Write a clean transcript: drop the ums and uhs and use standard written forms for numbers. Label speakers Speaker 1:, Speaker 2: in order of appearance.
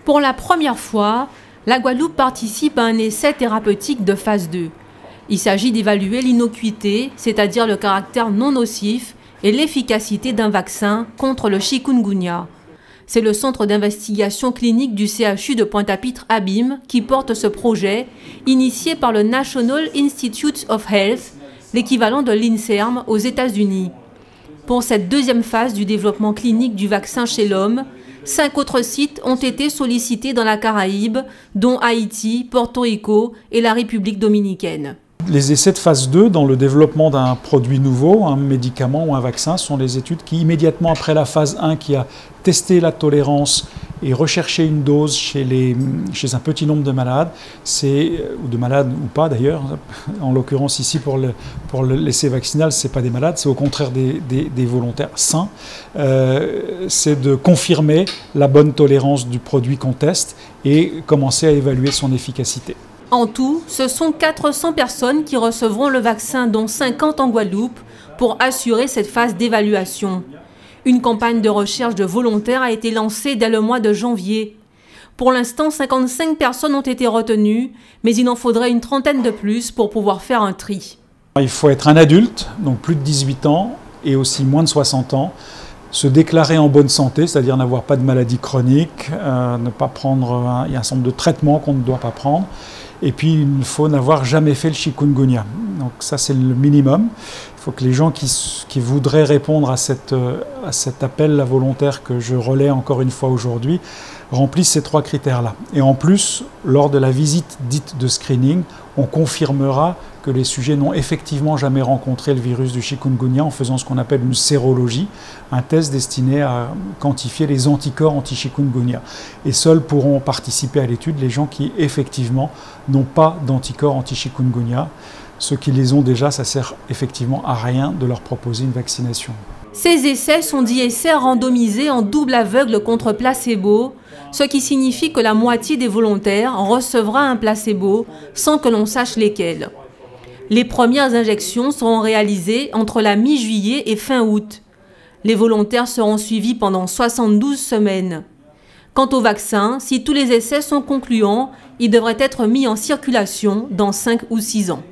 Speaker 1: Pour la première fois, la Guadeloupe participe à un essai thérapeutique de phase 2. Il s'agit d'évaluer l'innocuité, c'est-à-dire le caractère non nocif et l'efficacité d'un vaccin contre le chikungunya. C'est le centre d'investigation clinique du CHU de Pointe-à-Pitre ABIM qui porte ce projet, initié par le National Institutes of Health, l'équivalent de l'INSERM aux États-Unis. Pour cette deuxième phase du développement clinique du vaccin chez l'homme, 5 autres sites ont été sollicités dans la Caraïbe, dont Haïti, Porto Rico et la République dominicaine.
Speaker 2: Les essais de phase 2 dans le développement d'un produit nouveau, un médicament ou un vaccin, sont les études qui, immédiatement après la phase 1 qui a testé la et recherché une dose chez un petit nombre de malades, ou de malades ou pas d'ailleurs, en l'occurrence ici pour l'essai vaccinal, ce n'est pas des malades, c'est au contraire des volontaires sains, c'est de confirmer la bonne tolérance du produit qu'on teste et commencer à évaluer son efficacité.
Speaker 1: En tout, ce sont 400 personnes qui recevront le vaccin, dont 50 en Guadeloupe, pour assurer cette phase d'évaluation. Une campagne de recherche de volontaires a été lancée dès le mois de janvier. Pour l'instant, 55 personnes ont été retenues, mais il en faudrait une trentaine de plus pour pouvoir faire un tri.
Speaker 2: Il faut être un adulte, donc plus de 18 ans, et aussi moins de 60 ans, se déclarer en bonne santé, c'est-à-dire n'avoir pas de maladie chronique, ne pas prendre, il y a un certain nombre de traitements qu'on ne doit pas prendre, et puis il faut n'avoir jamais fait le chikungunya. Donc ça c'est le minimum. Il faut que les gens qui voudraient répondre à cet appel volontaire que je relais encore une fois aujourd'hui remplissent ces 3 critères-là. Et en plus, lors de la visite dite de screening, on confirmera que les sujets n'ont effectivement jamais rencontré le virus du chikungunya en faisant ce qu'on appelle une sérologie, un test destiné à quantifier les anticorps anti-chikungunya. Et seuls pourront participer à l'étude les gens qui effectivement n'ont pas d'anticorps anti-chikungunya. Ceux qui les ont déjà, ça sert effectivement à rien de leur proposer une vaccination.
Speaker 1: Ces essais sont dits essais randomisés en double aveugle contre placebo, ce qui signifie que la moitié des volontaires recevra un placebo sans que l'on sache lesquels. Les premières injections seront réalisées entre la mi-juillet et fin août. Les volontaires seront suivis pendant 72 semaines. Quant au vaccin, si tous les essais sont concluants, il devrait être mis en circulation dans 5 ou 6 ans.